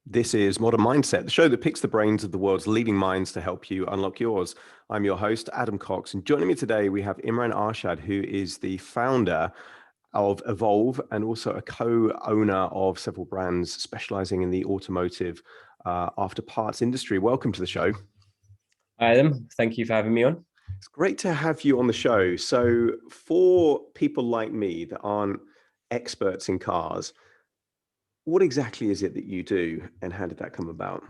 This is Modern Mindset, the show that picks the brains of the world's leading minds to help you unlock yours. I'm your host, Adam Cox, and joining me today, we have Imran Arshad, who is the founder of Evolve and also a co-owner of several brands specializing in the automotive after parts industry. Welcome to the show. Hi, Adam. Thank you for having me on. It's great to have you on the show. So for people like me that aren't experts in cars, what exactly is it that you do and how did that come about?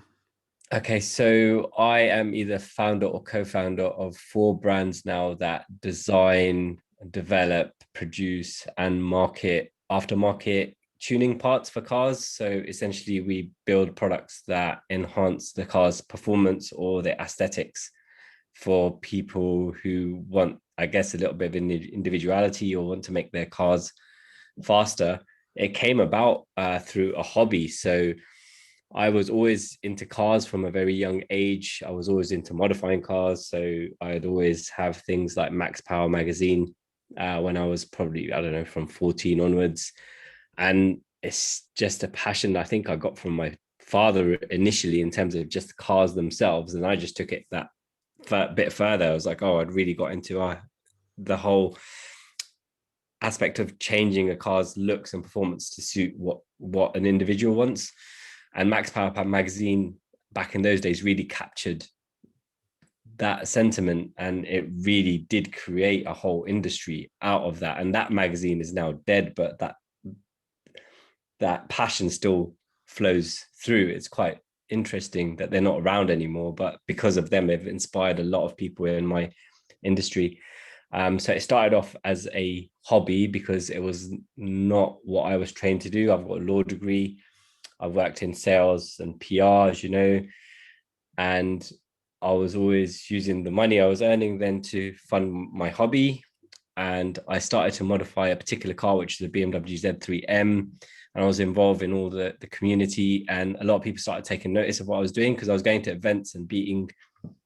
Okay, so I am either founder or co-founder of 4 brands now that design, develop, produce, and market aftermarket tuning parts for cars. So essentially, we build products that enhance the car's performance or the aesthetics for people who want, I guess, a little bit of individuality or want to make their cars faster. It came about through a hobby. So I was always into cars from a very young age. I was always into modifying cars. So I'd always have things like Max Power magazine when I was probably, I don't know, from 14 onwards. And it's just a passion I think I got from my father initially in terms of just cars themselves. And I just took it that bit further. I was like, oh, I'd really got into the whole aspect of changing a car's looks and performance to suit what an individual wants. And Max Power magazine back in those days really captured that sentiment, and it really did create a whole industry out of that. And that magazine is now dead, but that passion still flows through. It's quite interesting that they're not around anymore, but because of them, they've inspired a lot of people in my industry. So it started off as a hobby because it was not what I was trained to do. I've got a law degree. I've worked in sales and PR, as you know, and I was always using the money I was earning then to fund my hobby. And I started to modify a particular car, which is a BMW Z3M. And I was involved in all the community. And a lot of people started taking notice of what I was doing because I was going to events and beating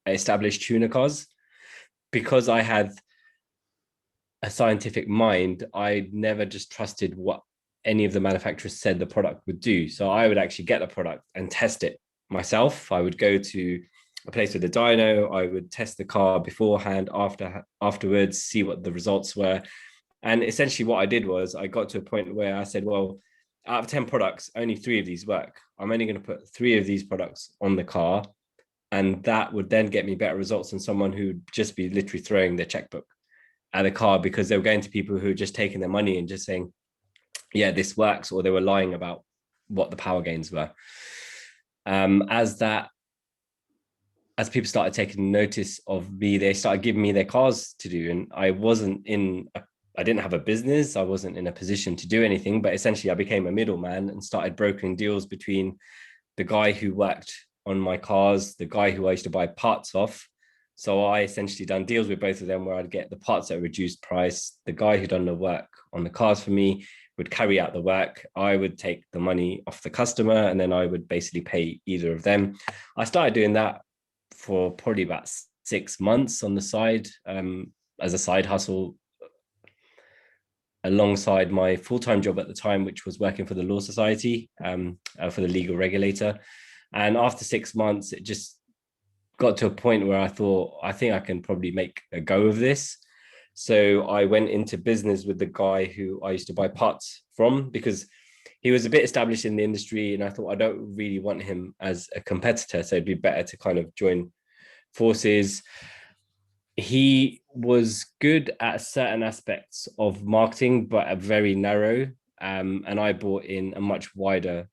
established tuner cars. Because I had a scientific mind, I never just trusted what any of the manufacturers said the product would do. So I would actually get the product and test it myself. I would go to a place with a dyno. I would test the car beforehand, afterwards, see what the results were. And essentially what I did was I got to a point where I said, well, out of 10 products, only 3 of these work. I'm only going to put 3 of these products on the car. And that would then get me better results than someone who'd just be literally throwing their checkbook at the car because they were going to people who were just taking their money and just saying, yeah, this works, or they were lying about what the power gains were. As people started taking notice of me, they started giving me their cars to do. And I didn't have a business. I wasn't in a position to do anything, but essentially I became a middleman and started brokering deals between the guy who worked on my cars, the guy who I used to buy parts off. So I essentially done deals with both of them where I'd get the parts at a reduced price. The guy who done the work on the cars for me would carry out the work. I would take the money off the customer and then I would basically pay either of them. I started doing that for probably about 6 months on the side as a side hustle alongside my full-time job at the time, which was working for the Law Society, for the legal regulator. And after 6 months, it just got to a point where I thought, I think I can probably make a go of this. So I went into business with the guy who I used to buy parts from because he was a bit established in the industry. And I thought, I don't really want him as a competitor. So it'd be better to kind of join forces. He was good at certain aspects of marketing, but very narrow. And I brought in a much wider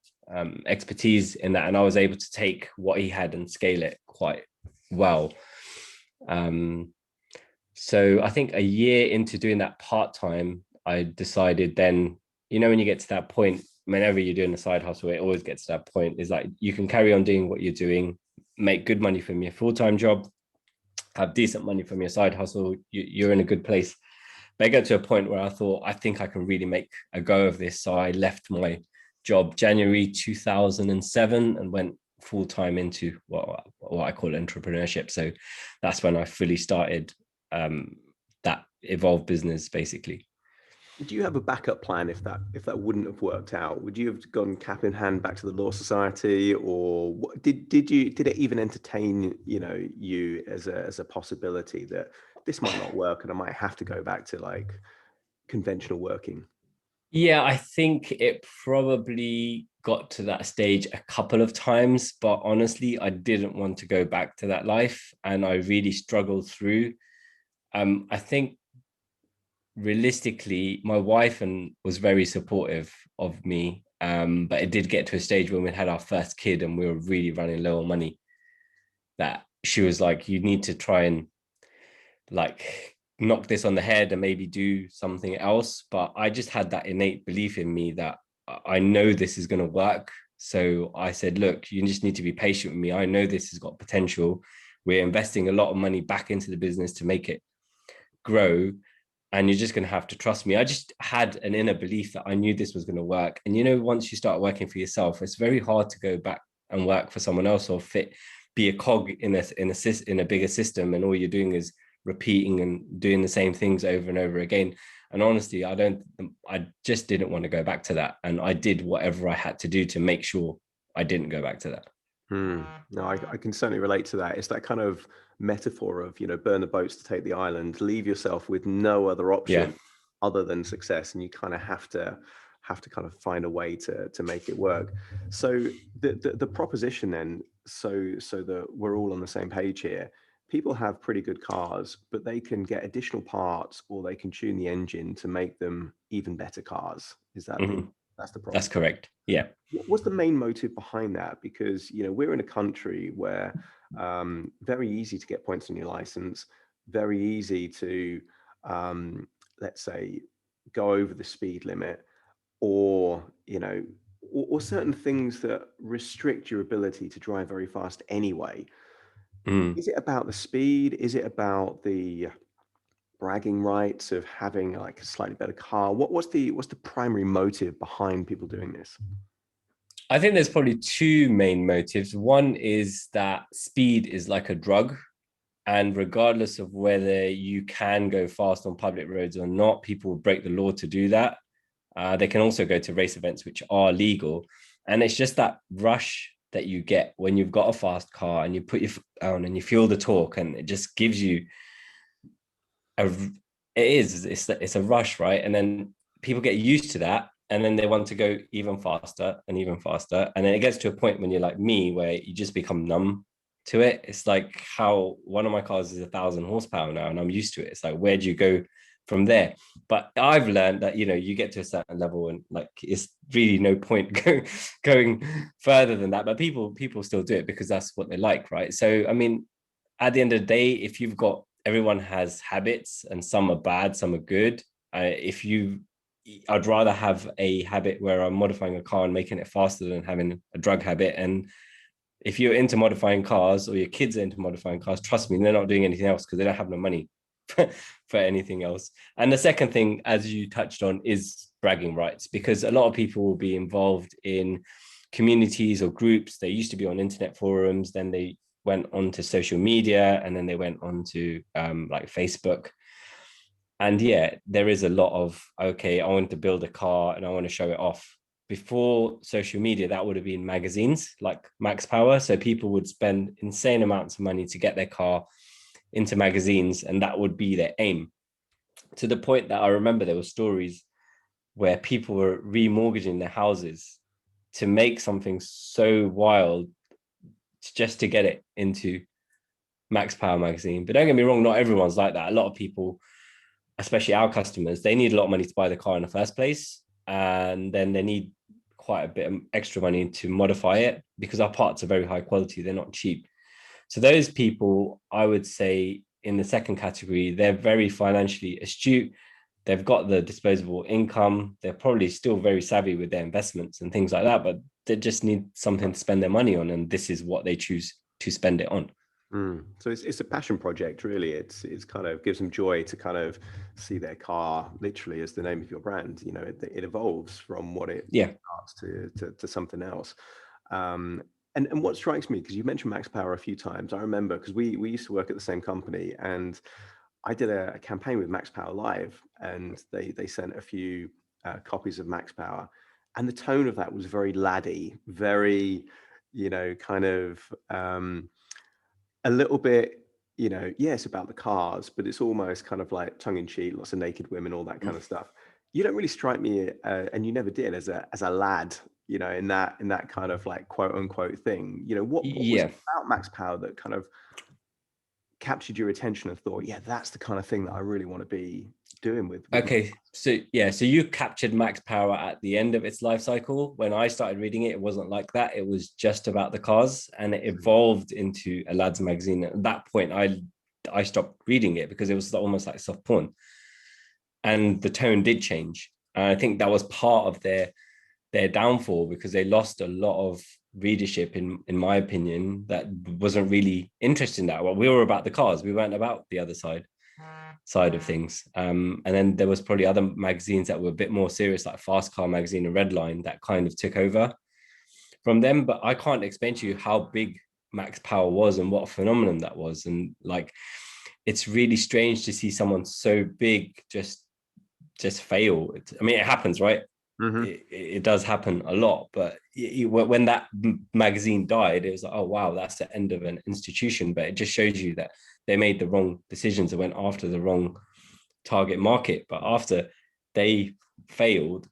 expertise in that. And I was able to take what he had and scale it quite well. So I think a year into doing that part-time, I decided then, when you get to that point, whenever you're doing a side hustle, it always gets to that point, is like you can carry on doing what you're doing, make good money from your full-time job, have decent money from your side hustle, you're in a good place. But I got to a point where I thought, I think I can really make a go of this. So I left my job January 2007 and went full-time into what I call entrepreneurship. So that's when I fully started that Evolve business, basically. Do you have a backup plan if that wouldn't have worked out? Would you have gone cap in hand back to the law society, or did it even entertain you as a possibility that this might not work and I might have to go back to like conventional working? Yeah, I think it probably got to that stage a couple of times, but honestly, I didn't want to go back to that life, and I really struggled through. I think realistically, my wife and was very supportive of me, but it did get to a stage when we had our first kid and we were really running low on money. That she was like, "You need to try and like knock this on the head and maybe do something else." But I just had that innate belief in me that I know this is going to work. So I said, look, you just need to be patient with me. I know this has got potential. We're investing a lot of money back into the business to make it grow. And you're just going to have to trust me. I just had an inner belief that I knew this was going to work. And, once you start working for yourself, it's very hard to go back and work for someone else or be a cog in a bigger system. And all you're doing is repeating and doing the same things over and over again. And honestly, I just didn't want to go back to that. And I did whatever I had to do to make sure I didn't go back to that. No, I can certainly relate to that. It's that kind of metaphor of, burn the boats to take the island, leave yourself with no other Yeah. option other than success, and you kind of have to kind of find a way to make it work. So the proposition then, so that we're all on the same page here, people have pretty good cars, but they can get additional parts or they can tune the engine to make them even better cars. Is that Mhm. that's the That's proposition? correct. Yeah. What's the main motive behind that? Because we're in a country where very easy to get points on your license, very easy to let's say go over the speed limit, or or certain things that restrict your ability to drive very fast anyway. Mhm. Is it about the speed? Is it about the bragging rights of having like a slightly better car? What's the primary motive behind people doing this? I think there's probably two main motives. One is that speed is like a drug. And regardless of whether you can go fast on public roads or not, people will break the law to do that. They can also go to race events, which are legal. And it's just that rush that you get when you've got a fast car and you put your foot down and you feel the torque, and it just gives you a it's a rush, right? And then people get used to that, and then they want to go even faster and even faster, and then it gets to a point when you're like me where you just become numb to it. It's like how one of my cars is 1,000 horsepower now and I'm used to it. It's like, where do you go from there? But I've learned that you get to a certain level and like it's really no point going further than that, but people still do it because that's what they like, right? So I mean, at the end of the day, if you've got everyone has habits and some are bad, some are good. If you, I'd rather have a habit where I'm modifying a car and making it faster than having a drug habit. And if you're into modifying cars or your kids are into modifying cars, trust me, they're not doing anything else because they don't have no money for anything else. And the second thing, as you touched on, is bragging rights, because a lot of people will be involved in communities or groups. They used to be on internet forums, then they went on to social media, and then they went on to like Facebook. And yeah, there is a lot of, okay, I want to build a car and I want to show it off. Before social media, that would have been magazines like Max Power. So people would spend insane amounts of money to get their car into magazines, and that would be their aim. To the point that I remember there were stories where people were remortgaging their houses to make something so wild just to get it into Max Power magazine. But don't get me wrong, not everyone's like that. A lot of people, especially our customers, they need a lot of money to buy the car in the first place. And then they need quite a bit of extra money to modify it because our parts are very high quality. They're not cheap. So those people, I would say in the second category, they're very financially astute. They've got the disposable income. They're probably still very savvy with their investments and things like that, but they just need something to spend their money on. And this is what they choose to spend it on. So it's a passion project, really. It's kind of gives them joy to kind of see their car literally as the name of your brand. It evolves from what it Yeah. starts to something else. And what strikes me, because you mentioned Max Power a few times, I remember because we used to work at the same company, and I did a campaign with Max Power Live, and they sent a few copies of Max Power, and the tone of that was very laddie, very, kind of a little bit, yeah, it's about the cars, but it's almost kind of like tongue in cheek, lots of naked women, all that kind of stuff. You don't really strike me, and you never did, as a lad, in that kind of like quote unquote thing. What was it Yeah. about Max Power that kind of captured your attention and thought, yeah, that's the kind of thing that I really want to be doing with my. Okay, so yeah, so you captured Max Power at the end of its life cycle. When I started reading it, it wasn't like that. It was just about the cars, and it evolved into a lads magazine. At that point, I stopped reading it because it was almost like soft porn, and the tone did change. And I think that was part of their downfall, because they lost a lot of readership, in my opinion, that wasn't really interested in that. Well, we were about the cars, we weren't about the other side of things. And then there was probably other magazines that were a bit more serious, like Fast Car Magazine and Redline, that kind of took over from them. But I can't explain to you how big Max Power was and what a phenomenon that was. And like, it's really strange to see someone so big just fail. I mean, it happens, right? Mm-hmm. It does happen a lot, but when that magazine died, it was like, oh wow, that's the end of an institution. But it just shows you that they made the wrong decisions and went after the wrong target market. But after they failed,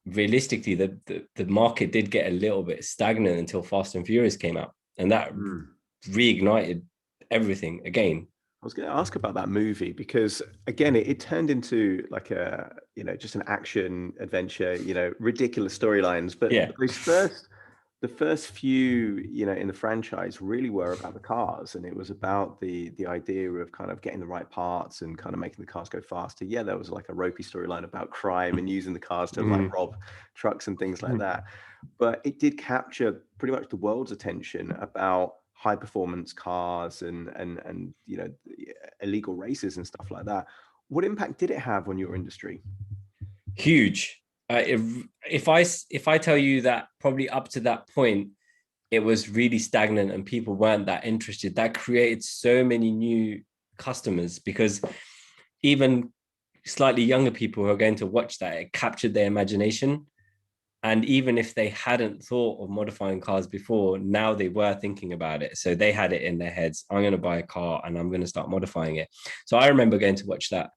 realistically, the market did get a little bit stagnant until Fast and Furious came out, and that reignited everything again. I was going to ask about that movie because, again, it turned into like just an action adventure, ridiculous storylines. But Yeah. the first few, in the franchise really were about the cars, and it was about the idea of kind of getting the right parts and kind of making the cars go faster. Yeah, there was like a ropey storyline about crime and using the cars to like rob trucks and things like that. But it did capture pretty much the world's attention about high performance cars and illegal races and stuff like that. What impact did it have on your industry? Huge. If I tell you that probably up to that point it was really stagnant and people weren't that interested, that created so many new customers, because even slightly younger people who are going to watch that, it captured their imagination. And even if they hadn't thought of modifying cars before, now they were thinking about it. So they had it in their heads, I'm going to buy a car and I'm going to start modifying it. So I remember going to watch that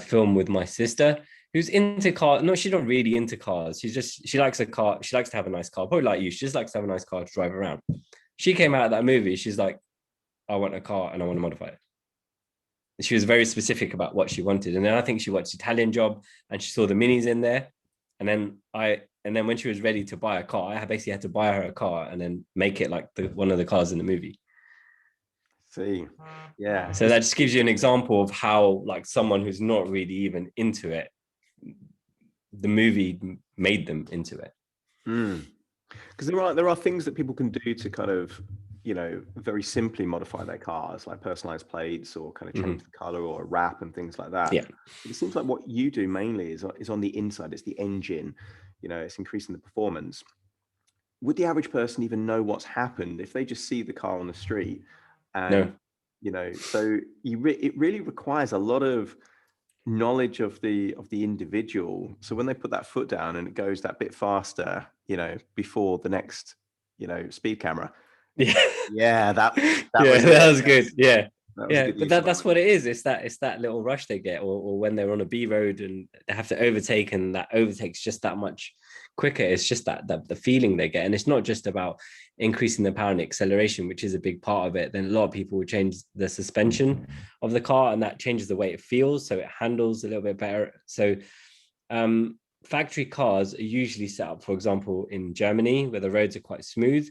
film with my sister, who's into cars. No, she's not really into cars. She likes a car. She likes to have a nice car, probably like you. She just likes to have a nice car to drive around. She came out of that movie. She's like, I want a car and I want to modify it. She was very specific about what she wanted. And then I think she watched Italian Job and she saw the minis in there. And then when she was ready to buy a car, I basically had to buy her a car and then make it like one of the cars in the movie. See, yeah. So that just gives you an example of how, like, someone who's not really even into it, the movie made them into it. Because there are things that people can do to kind of, very simply modify their cars, like personalized plates or kind of change the color or a wrap and things like that. Yeah. It seems like what you do mainly is on the inside. It's the engine, it's increasing the performance. Would the average person even know what's happened if they just see the car on the street? And so it really requires a lot of knowledge of the individual. So when they put that foot down and it goes that bit faster, before the next, speed camera. Yeah, that was good. Yeah. Good But that's what it is. It's that little rush they get, or when they're on a B road and they have to overtake, and that overtake's just that much quicker. It's just that the feeling they get. And it's not just about increasing the power and acceleration, which is a big part of it. Then a lot of people will change the suspension of the car, and that changes the way it feels, so it handles a little bit better. So factory cars are usually set up, for example, in Germany, where the roads are quite smooth.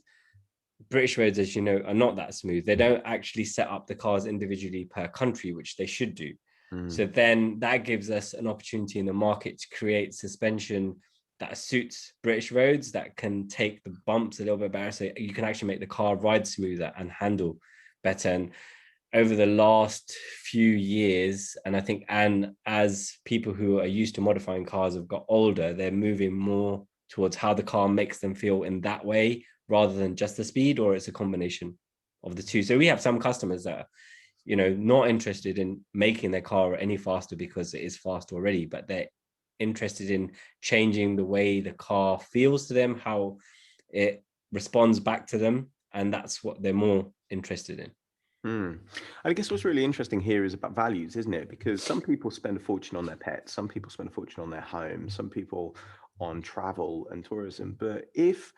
British roads, as you know, are not that smooth. They don't actually set up the cars individually per country, which they should do. So then that gives us an opportunity in the market to create suspension that suits British roads, that can take the bumps a little bit better. So you can actually make the car ride smoother and handle better. And over the last few years, and I think, and as people who are used to modifying cars have got older, they're moving more towards how the car makes them feel in that way, rather than just the speed, or it's a combination of the two. So we have some customers that not interested in making their car any faster because it is fast already, but they're interested in changing the way the car feels to them, how it responds back to them, and that's what they're more interested in. I guess what's really interesting here is about values, isn't it? Because some people spend a fortune on their pets, some people spend a fortune on their home, some people on travel and tourism. But if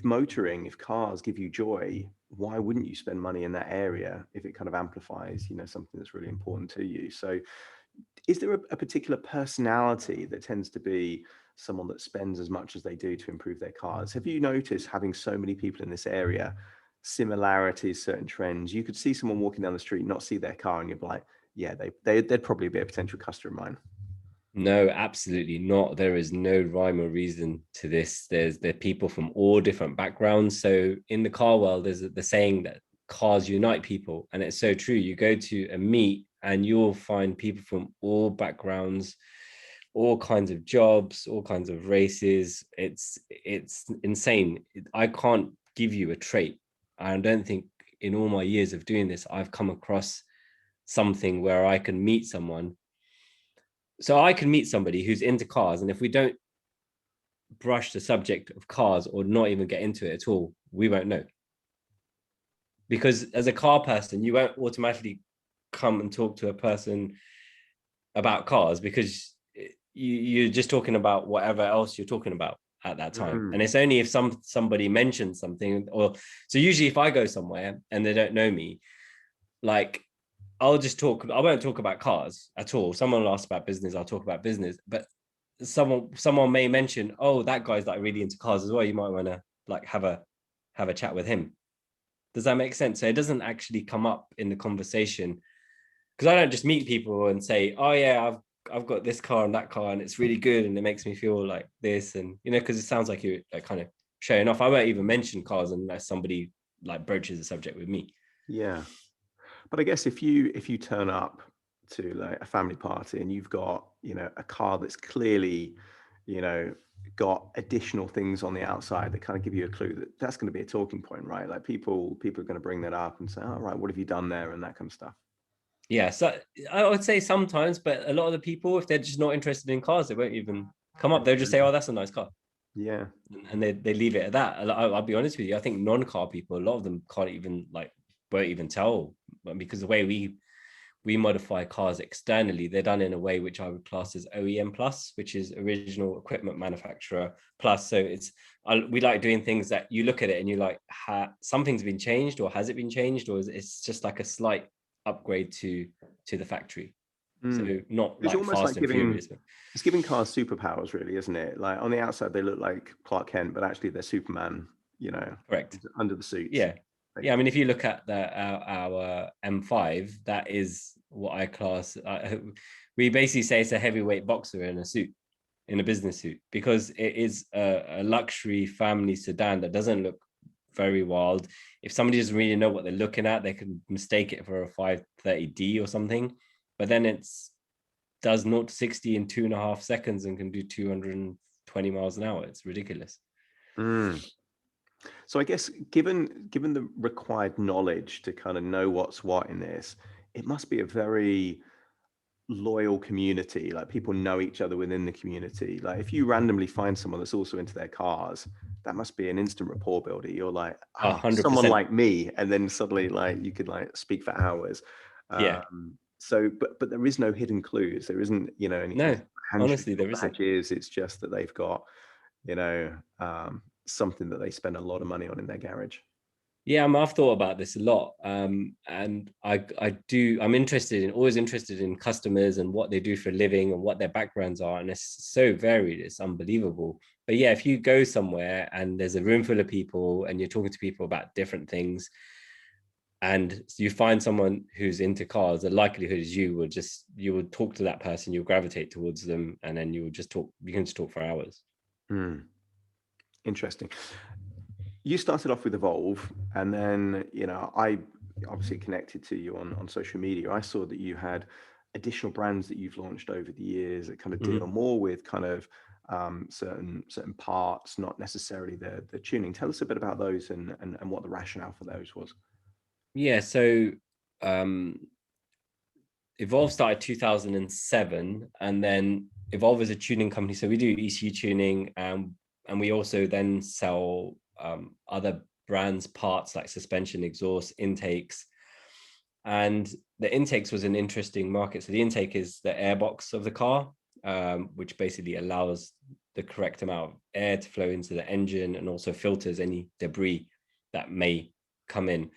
motoring, if cars give you joy, why wouldn't you spend money in that area if it kind of amplifies, something that's really important to you? So is there a particular personality that tends to be someone that spends as much as they do to improve their cars? Have you noticed, having so many people in this area, similarities, certain trends? You could see someone walking down the street, not see their car, and you'd be like, yeah, they'd probably be a potential customer of mine. No, absolutely not. There is no rhyme or reason to this. There are people from all different backgrounds. So in the car world, there's the saying that cars unite people, and it's so true. You go to a meet and you'll find people from all backgrounds, all kinds of jobs, all kinds of races. It's insane. I can't give you a trait. I don't think in all my years of doing this, I've come across something where I can meet someone. So I can meet somebody who's into cars, and if we don't brush the subject of cars or not even get into it at all, we won't know. Because as a car person, you won't automatically come and talk to a person about cars because you're just talking about whatever else you're talking about at that time. And it's only if somebody mentions something, or so usually if I go somewhere and they don't know me, like I won't talk about cars at all. Someone will ask about business, I'll talk about business. But someone may mention, oh, that guy's like really into cars as well. You might want to like have a chat with him. Does that make sense? So it doesn't actually come up in the conversation, because I don't just meet people and say, oh yeah, I've got this car and that car and it's really good and it makes me feel like this, and because it sounds like you're like kind of showing off. I won't even mention cars unless somebody like broaches the subject with me. Yeah. But I guess if you turn up to like a family party and you've got, a car that's clearly, got additional things on the outside that kind of give you a clue that that's going to be a talking point, right? Like people are going to bring that up and say, all right, what have you done there? And that kind of stuff. Yeah, so I would say sometimes, but a lot of the people, if they're just not interested in cars, they won't even come up. They'll just say, oh, that's a nice car. Yeah. And they leave it at that. I'll be honest with you. I think non-car people, a lot of them can't even won't even tell, because the way we modify cars externally, they're done in a way which I would class as OEM plus, which is original equipment manufacturer plus. So we like doing things that you look at it and you're like, something's been changed, or has it been changed, or it's just like a slight upgrade to the factory. So not It's like almost Fast like and Furious. it's giving cars superpowers, really, isn't it? Like on the outside, they look like Clark Kent, but actually they're Superman, Correct. under the suits. Yeah. Yeah, I mean, if you look at our M5, that is what I class. We basically say it's a heavyweight boxer in a suit, in a business suit, because it is a luxury family sedan that doesn't look very wild. If somebody doesn't really know what they're looking at, they can mistake it for a 530D or something. But then does 0 to 60 in 2.5 seconds and can do 220 miles an hour. It's ridiculous. So I guess given the required knowledge to kind of know what's what in this, it must be a very loyal community. Like people know each other within the community. Like if you randomly find someone that's also into their cars, that must be an instant rapport builder. You're like, oh, 100%. someone like me, and then suddenly like you could like speak for hours. Yeah. So, but there is no hidden clues. There isn't, anything. No, honestly, there isn't. Badges. It's just that they've got, something that they spend a lot of money on in their garage. Yeah, I've thought about this a lot, and I'm always interested in customers and what they do for a living and what their backgrounds are, and it's so varied, it's unbelievable. But yeah, if you go somewhere and there's a room full of people and you're talking to people about different things, and you find someone who's into cars, the likelihood is you would talk to that person, you'll gravitate towards them, and then you can just talk for hours. Interesting. You started off with Evolve, and then I obviously connected to you on social media. I saw that you had additional brands that you've launched over the years that kind of deal more with kind of certain parts, not necessarily the tuning. Tell us a bit about those and what the rationale for those was. Yeah, so Evolve started 2007, and then Evolve is a tuning company. So we do ECU tuning, and we also then sell other brands, parts like suspension, exhaust, intakes. And the intakes was an interesting market. So the intake is the airbox of the car, which basically allows the correct amount of air to flow into the engine and also filters any debris that may come in.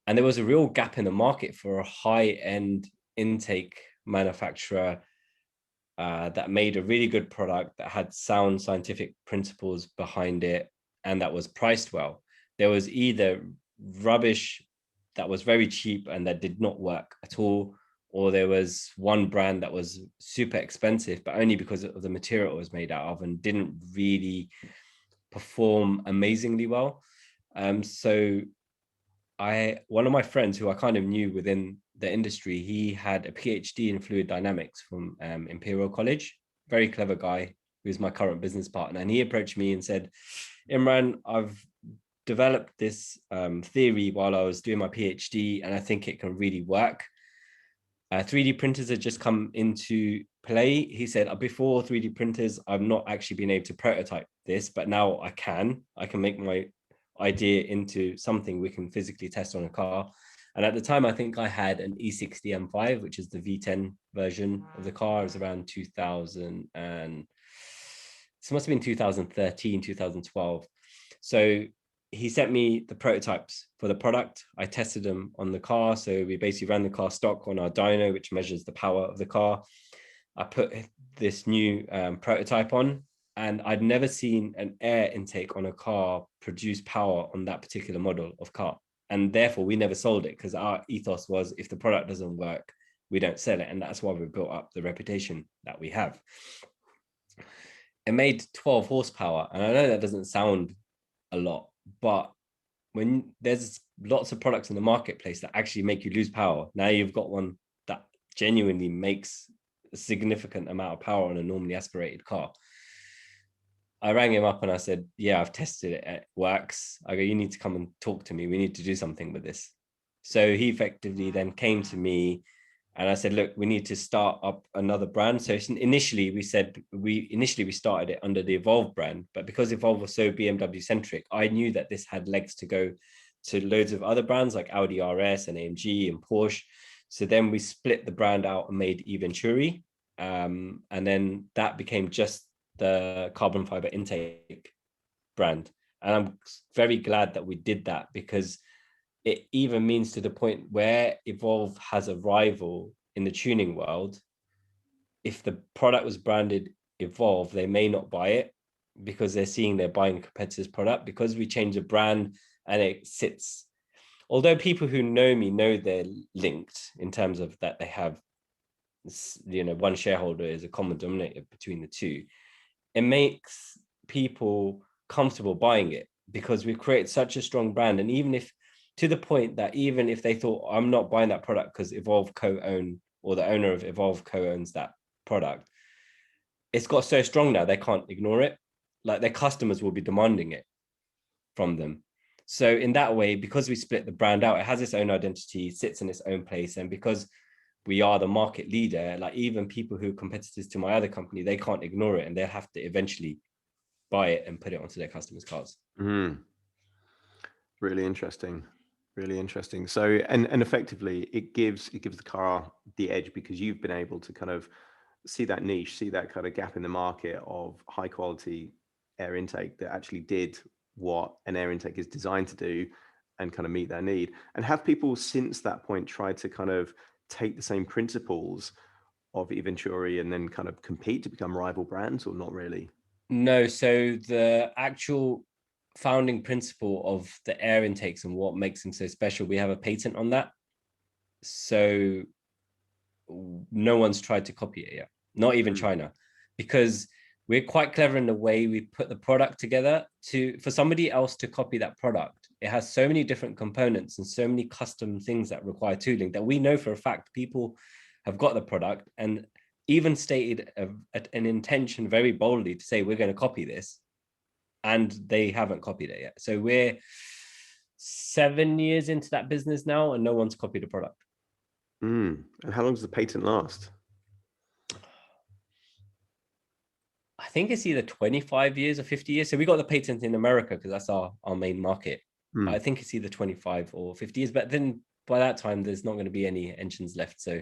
And there was a real gap in the market for a high-end intake manufacturer that made a really good product that had sound scientific principles behind it and that was priced well. There was either rubbish that was very cheap and that did not work at all, or there was one brand that was super expensive, but only because of the material it was made out of and didn't really perform amazingly well. So one of my friends who I kind of knew within the industry, he had a PhD in fluid dynamics from Imperial College, very clever guy, who's my current business partner. And he approached me and said, Imran, I've developed this theory while I was doing my PhD, and I think it can really work. 3D printers had just come into play. He said, before 3D printers, I've not actually been able to prototype this, but now I can make my idea into something we can physically test on a car. And at the time, I think I had an E60 M5, which is the V10 version of the car. It was around 2000, and this must have been 2013, 2012. So he sent me the prototypes for the product. I tested them on the car. So we basically ran the car stock on our dyno, which measures the power of the car. I put this new prototype on, and I'd never seen an air intake on a car produce power on that particular model of car. And therefore, we never sold it because our ethos was, if the product doesn't work, we don't sell it. And that's why we built up the reputation that we have. It made 12 horsepower. And I know that doesn't sound a lot, but when there's lots of products in the marketplace that actually make you lose power, now you've got one that genuinely makes a significant amount of power on a normally aspirated car. I rang him up and I said, yeah, I've tested it. It works. I go, you need to come and talk to me. We need to do something with this. So he effectively then came to me and I said, look, we need to start up another brand. So initially we started it under the Evolve brand, but because Evolve was so BMW centric, I knew that this had legs to go to loads of other brands like Audi RS and AMG and Porsche. So then we split the brand out and made eVenturi. And then that became just the carbon fiber intake brand. And I'm very glad that we did that, because it even means to the point where Evolve has a rival in the tuning world. If the product was branded Evolve, they may not buy it because they're seeing they're buying a competitor's product. Because we change the brand and it sits, although people who know me know they're linked in terms of that they have, one shareholder is a common denominator between the two. It makes people comfortable buying it because we've created such a strong brand. And even if, to the point that even if they thought, I'm not buying that product because Evolve co-own, or the owner of Evolve co-owns that product, it's got so strong now they can't ignore it. Like, their customers will be demanding it from them. So in that way, because we split the brand out, it has its own identity, sits in its own place. And because we are the market leader, like, even people who are competitors to my other company, they can't ignore it and they'll have to eventually buy it and put it onto their customers' cars. Really interesting. Really interesting. So, and effectively it gives the car the edge, because you've been able to kind of see that niche, see that kind of gap in the market of high quality air intake that actually did what an air intake is designed to do and kind of meet their need. And have people since that point tried to kind of take the same principles of eVenturi and then kind of compete to become rival brands, or not really? No. So the actual founding principle of the air intakes and what makes them so special, we have a patent on that. So no one's tried to copy it yet, not even China, because we're quite clever in the way we put the product together. For somebody else to copy that product, it has so many different components and so many custom things that require tooling that we know for a fact people have got the product and even stated an intention very boldly to say, we're going to copy this, and they haven't copied it yet. So we're 7 years into that business now and no one's copied a product. And how long does the patent last? I think it's either 25 years or 50 years. So we got the patent in America because that's our main market. But I think it's either 25 or 50 years. But then by that time, there's not going to be any engines left. So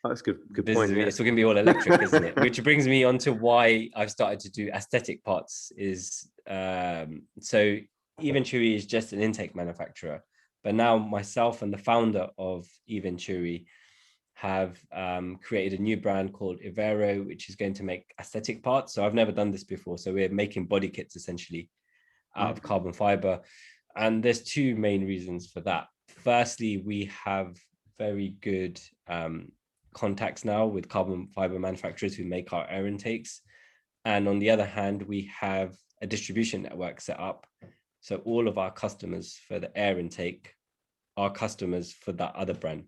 That's good point. Yeah. it's going to be all electric, isn't it? Which brings me on to why I've started to do aesthetic parts. So Eventuri is just an intake manufacturer, but now myself and the founder of Eventuri have created a new brand called Ivero, which is going to make aesthetic parts. So I've never done this before. So we're making body kits essentially out of carbon fiber. And there's two main reasons for that. Firstly, we have very good contacts now with carbon fiber manufacturers who make our air intakes. And on the other hand, we have a distribution network set up. So all of our customers for the air intake are customers for that other brand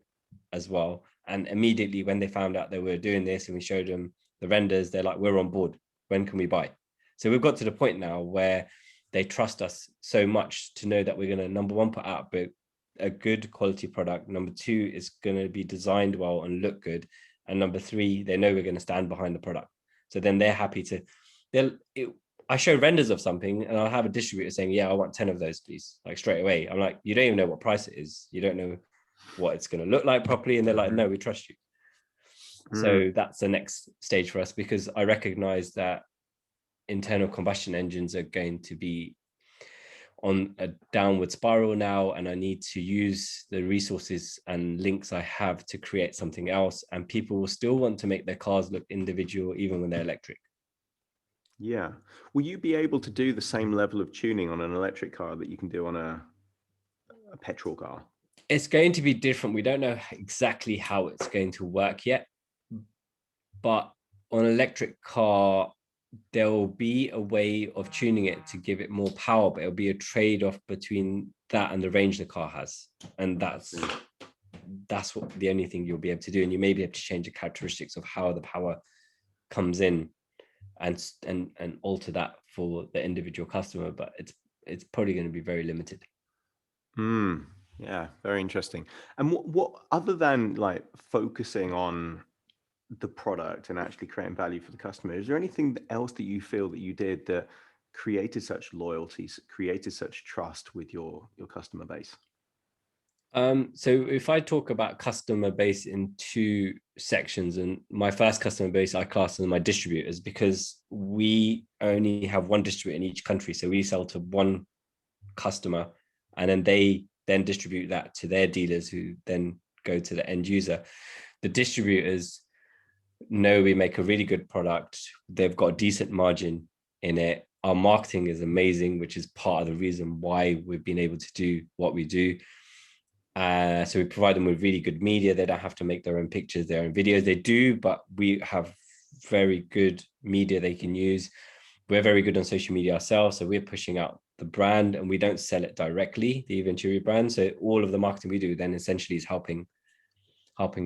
as well. And immediately when they found out that we were doing this and we showed them the renders, they're like, we're on board. When can we buy? So we've got to the point now where they trust us so much to know that we're going to, number one, put out a good quality product. Number two, it's going to be designed well and look good. And number three, they know we're going to stand behind the product. So then they're happy to, I show renders of something and I'll have a distributor saying, yeah, I want 10 of those, please. Like straight away. I'm like, you don't even know what price it is. You don't know what it's going to look like properly. And they're like, no, we trust you. So that's the next stage for us, because I recognize that internal combustion engines are going to be on a downward spiral now, and I need to use the resources and links I have to create something else. And people will still want to make their cars look individual, even when they're electric. Yeah. Will you be able to do the same level of tuning on an electric car that you can do on a petrol car? It's going to be different. We don't know exactly how it's going to work yet, but on an electric car, there will be a way of tuning it to give it more power, but it'll be a trade-off between that and the range the car has. And that's what the only thing you'll be able to do. And you may be able to change the characteristics of how the power comes in and alter that for the individual customer, but it's probably going to be very limited. Yeah, very interesting. And what other than like focusing on the product and actually creating value for the customer, is there anything else that you feel that you did that created such loyalty, created such trust with your customer base? So if I talk about customer base in two sections, and my first customer base I class as my distributors, because we only have one distributor in each country. So we sell to one customer and then they then distribute that to their dealers, who then go to the end user. The distributors know we make a really good product. They've got a decent margin in it. Our marketing is amazing, which is part of the reason why we've been able to do what we do. So we provide them with really good media. They don't have to make their own pictures, their own videos. They do, but we have very good media they can use. We're very good on social media ourselves. So we're pushing out the brand and we don't sell it directly, the Eventuri brand. So all of the marketing we do then essentially is helping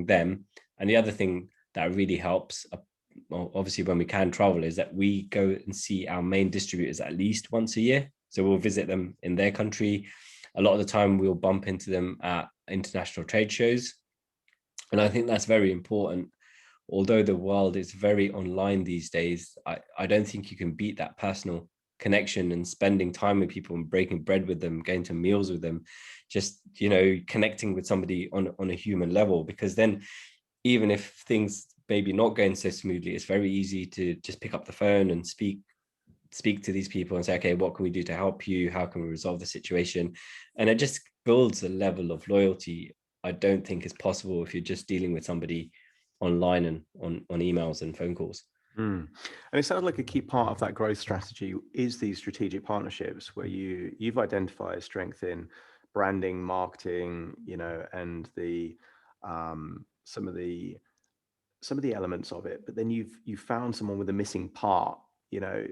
them. And the other thing that really helps, obviously when we can travel, is that we go and see our main distributors at least once a year. So we'll visit them in their country. A lot of the time we'll bump into them at international trade shows. And I think that's very important. Although the world is very online these days, I don't think you can beat that personal connection and spending time with people and breaking bread with them, going to meals with them, just, connecting with somebody on a human level. Because then even if things maybe not going so smoothly, it's very easy to just pick up the phone and speak to these people and say, okay, what can we do to help you? How can we resolve the situation? And it just builds a level of loyalty I don't think is possible if you're just dealing with somebody online and on emails and phone calls. And it sounds like a key part of that growth strategy is these strategic partnerships where you've identified a strength in branding, marketing, and the some of the elements of it, but then you've found someone with a missing part.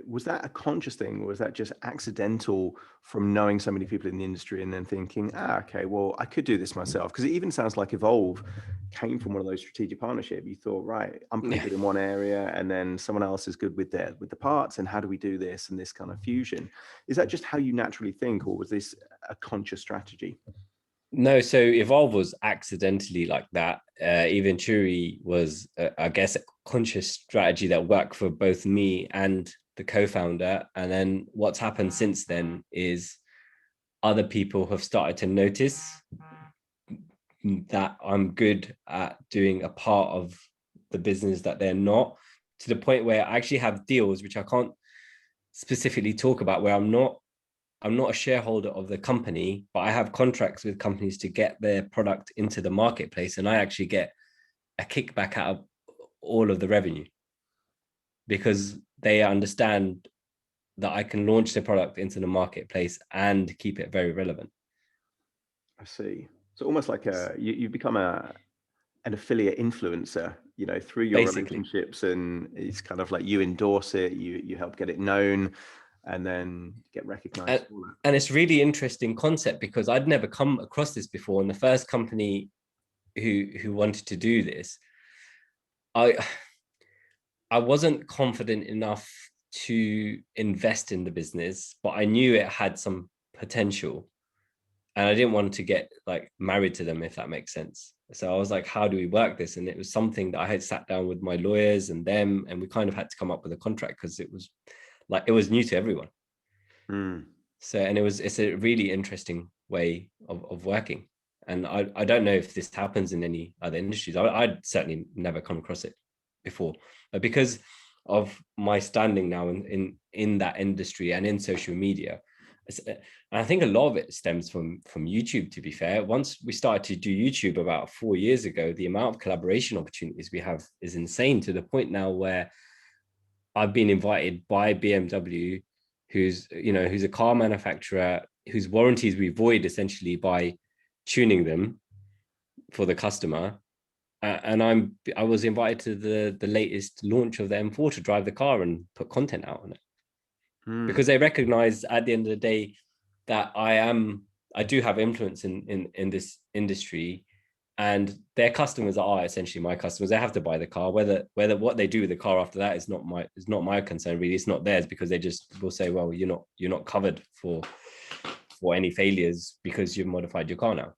Was that a conscious thing, or was that just accidental from knowing so many people in the industry and then thinking, okay, well, I could do this myself? Because it even sounds like Evolve came from one of those strategic partnerships. You thought, right, I'm pretty good in one area, and then someone else is good with the parts, and how do we do this, and this kind of fusion? Is that just how you naturally think, or was this a conscious strategy? No, so Evolve was accidentally like that. Eventuri was, I guess, a conscious strategy that worked for both me and the co-founder. And then what's happened since then is other people have started to notice that I'm good at doing a part of the business that they're not, to the point where I actually have deals which I can't specifically talk about, where I'm not a shareholder of the company, but I have contracts with companies to get their product into the marketplace, and I actually get a kickback out of all of the revenue because they understand that I can launch the product into the marketplace and keep it very relevant. I see. So almost like you become an affiliate influencer, through your Basically. relationships, and it's kind of like you endorse it, you help get it known, and then get recognized And, for that. and it's really interesting concept because I'd never come across this before. And the first company who wanted to do this, I I wasn't confident enough to invest in the business, but I knew it had some potential. And I didn't want to get like married to them, if that makes sense. So I was like, how do we work this? And it was something that I had sat down with my lawyers and them, and we kind of had to come up with a contract because it was new to everyone. Mm. So, and it's a really interesting way of working. And I don't know if this happens in any other industries. I'd certainly never come across it before, but because of my standing now in that industry and in social media, and I think a lot of it stems from YouTube. To be fair, once we started to do YouTube about 4 years ago, the amount of collaboration opportunities we have is insane, to the point now where I've been invited by BMW, who's a car manufacturer whose warranties we void essentially by tuning them for the customer. And I was invited to the latest launch of the M4 to drive the car and put content out on it, Mm. because they recognize at the end of the day that I do have influence in this industry, and their customers are essentially my customers. They have to buy the car. Whether what they do with the car after that is not my concern really. It's not theirs, because they just will say, well, you're not covered for any failures because you've modified your car now.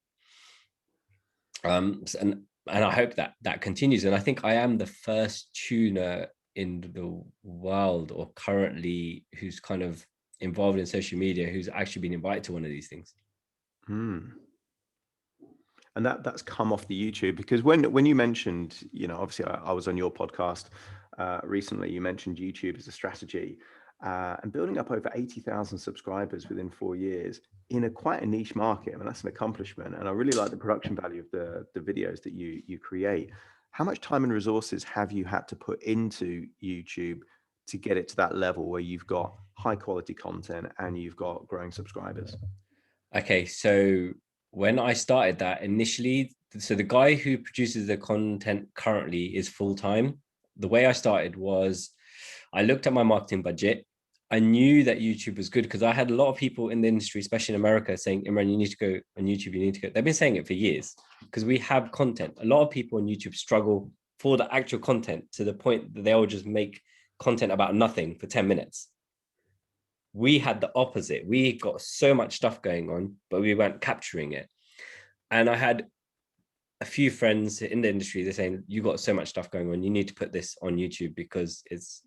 And I hope that continues. And I think I am the first tuner in the world, or currently, who's kind of involved in social media, who's actually been invited to one of these things. Mm. And that's come off the YouTube, because when you mentioned, obviously I was on your podcast recently. You mentioned YouTube as a strategy, and building up over 80,000 subscribers within 4 years in a quite a niche market. I mean, that's an accomplishment, and I really like the production value of the videos that you create. How much time and resources have you had to put into YouTube to get it to that level where you've got high quality content and you've got growing subscribers? Okay, so when I started that initially, so the guy who produces the content currently is full time. The way I started was I looked at my marketing budget. I knew that YouTube was good because I had a lot of people in the industry, especially in America, saying, Imran, you need to go on YouTube. You need to go. They've been saying it for years because we have content. A lot of people on YouTube struggle for the actual content, to the point that they'll just make content about nothing for 10 minutes. We had the opposite. We got so much stuff going on, but we weren't capturing it. And I had a few friends in the industry, they're saying, you got so much stuff going on, you need to put this on YouTube, because it's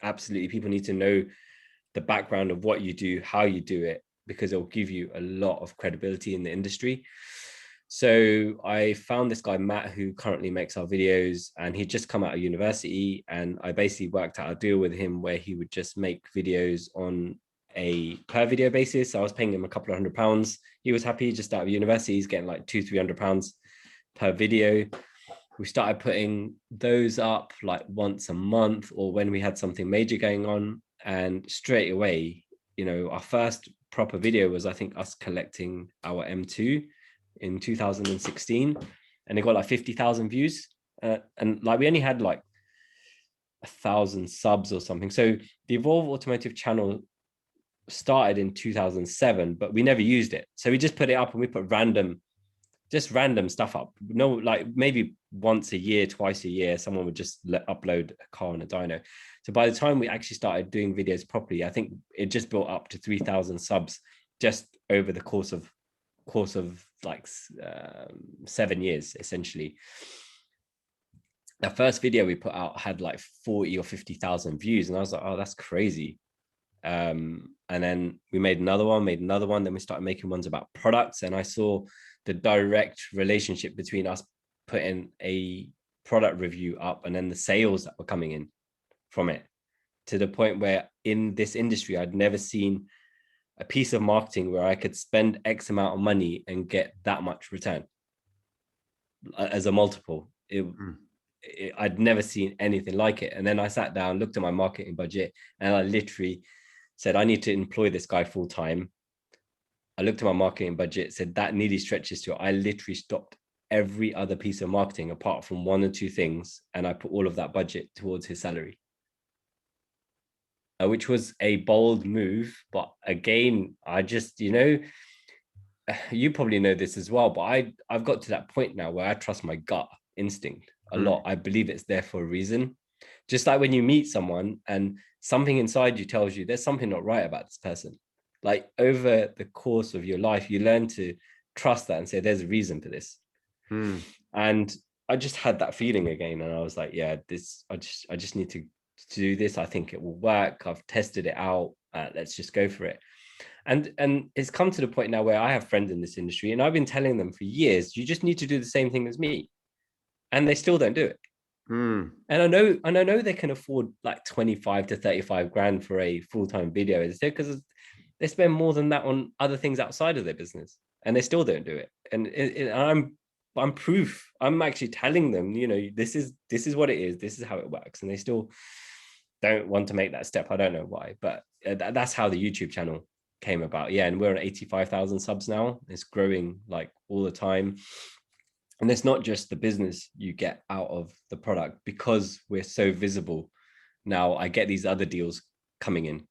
absolutely, people need to know the background of what you do, how you do it, because it'll give you a lot of credibility in the industry. So I found this guy, Matt, who currently makes our videos, and he'd just come out of university. And I basically worked out a deal with him where he would just make videos on a per video basis. I was paying him a couple of £100. He was happy, just out of university. He's getting like £200-300 per video. We started putting those up like once a month, or when we had something major going on. And straight away, our first proper video was, I think, us collecting our M2 in 2016, and it got like 50,000 views. And like we only had like 1,000 subs or something. So the Evolve Automotive channel started in 2007, but we never used it. So we just put it up and we put random stuff up. No, like maybe once a year, twice a year, someone would just upload a car and a dyno. So by the time we actually started doing videos properly, I think it just built up to 3,000 subs just over the course of course of like 7 years, essentially. The first video we put out had like 40 or 50,000 views, and I was like, oh, that's crazy. And then we made another one, then we started making ones about products, and I saw the direct relationship between us putting a product review up and then the sales that were coming in from it, to the point where in this industry I'd never seen a piece of marketing where I could spend X amount of money and get that much return as a multiple. I'd never seen anything like it. And then I sat down, looked at my marketing budget, and I literally said, I need to employ this guy full time. I looked at my marketing budget, said that nearly stretches to it. I literally stopped every other piece of marketing apart from 1 or 2 things, and I put all of that budget towards his salary, which was a bold move. But again, I just, you probably know this as well, but I've got to that point now where I trust my gut instinct a lot. I believe it's there for a reason. Just like when you meet someone and something inside you tells you there's something not right about this person. Like over the course of your life, you learn to trust that and say, there's a reason for this. And I just had that feeling again. And I was like, yeah, I just need to do this. I think it will work. I've tested it out. Let's just go for it. And it's come to the point now where I have friends in this industry, and I've been telling them for years, you just need to do the same thing as me. And they still don't do it. And I know they can afford like 25 to 35 grand for a full-time video editor, because they spend more than that on other things outside of their business, and they still don't do it. And I'm proof. I'm actually telling them, this is what it is. This is how it works. And they still don't want to make that step. I don't know why, but that's how the YouTube channel came about. Yeah, and we're at 85,000 subs now. It's growing like all the time. And it's not just the business you get out of the product, because we're so visible now. I get these other deals coming in.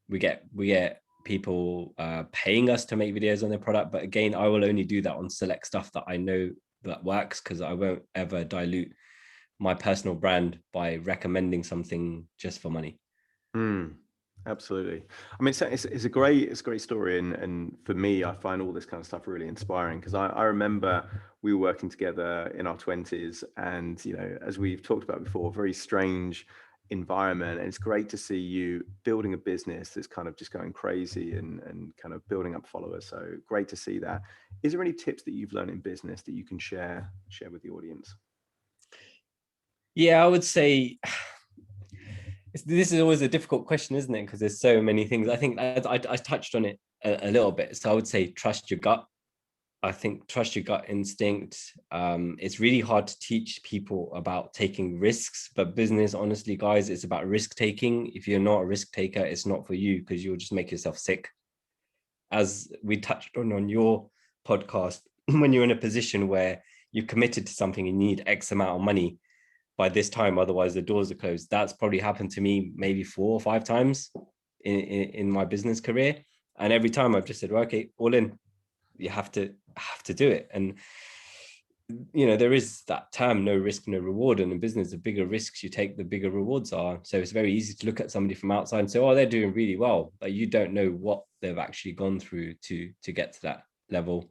We get people paying us to make videos on their product, but again, I will only do that on select stuff that I know that works, because I won't ever dilute my personal brand by recommending something just for money. Absolutely. I mean, it's a great story, and for me, I find all this kind of stuff really inspiring, because I remember we were working together in our 20s, and as we've talked about before, very strange environment, and it's great to see you building a business that's kind of just going crazy and kind of building up followers. So great to see that. Is there any tips that you've learned in business that you can share with the audience? Yeah, I would say this is always a difficult question, isn't it? Because there's so many things. I think I touched on it a little bit. So I would say trust your gut. I think trust your gut instinct. It's really hard to teach people about taking risks, but business, honestly, guys, it's about risk taking. If you're not a risk taker, it's not for you, because you'll just make yourself sick. As we touched on your podcast, when you're in a position where you've committed to something and you need X amount of money by this time, otherwise the doors are closed. That's probably happened to me maybe 4 or 5 times in my business career. And every time I've just said, well, okay, all in. You have to do it. And there is that term, no risk, no reward. And in business, the bigger risks you take, the bigger rewards are. So it's very easy to look at somebody from outside and say, oh, they're doing really well, but you don't know what they've actually gone through to get to that level.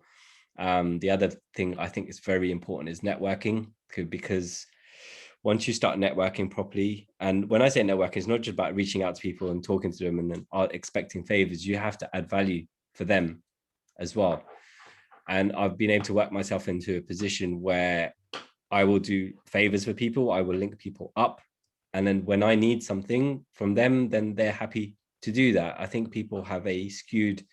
The other thing I think is very important is networking, because once you start networking properly, and when I say networking, it's not just about reaching out to people and talking to them and then expecting favors. You have to add value for them as well. And I've been able to work myself into a position where I will do favors for people. I will link people up. And then when I need something from them, then they're happy to do that. I think people have a skewed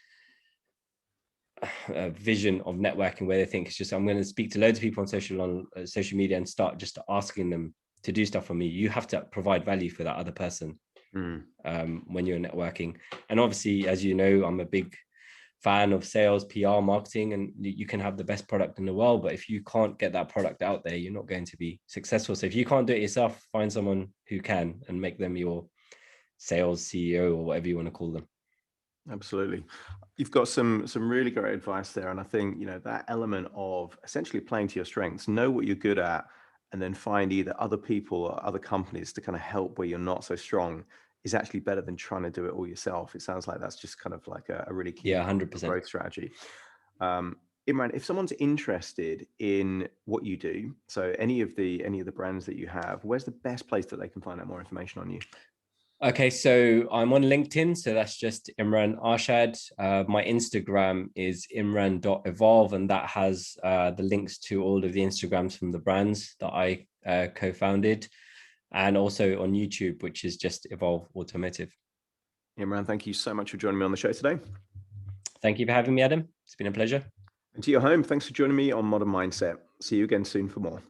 vision of networking, where they think it's just, I'm going to speak to loads of people on social media and start just asking them to do stuff for me. You have to provide value for that other person when you're networking. And obviously, as you know, I'm a big fan of sales, PR, marketing, and you can have the best product in the world, but if you can't get that product out there, you're not going to be successful. So if you can't do it yourself, find someone who can and make them your sales CEO or whatever you want to call them. Absolutely. You've got some really great advice there. And I think, that element of essentially playing to your strengths, know what you're good at, and then find either other people or other companies to kind of help where you're not so strong, is actually better than trying to do it all yourself. It sounds like that's just kind of like a really key 100% growth strategy. Imran, if someone's interested in what you do, so any of the brands that you have, where's the best place that they can find out more information on you? Okay, so I'm on LinkedIn, so that's just Imran Arshad. My Instagram is imran.evolve, and that has the links to all of the Instagrams from the brands that I co-founded, and also on YouTube, which is just Evolve Automotive. Imran, thank you so much for joining me on the show today. Thank you for having me, Adam. It's been a pleasure. And to your home, thanks for joining me on Modern Mindset. See you again soon for more.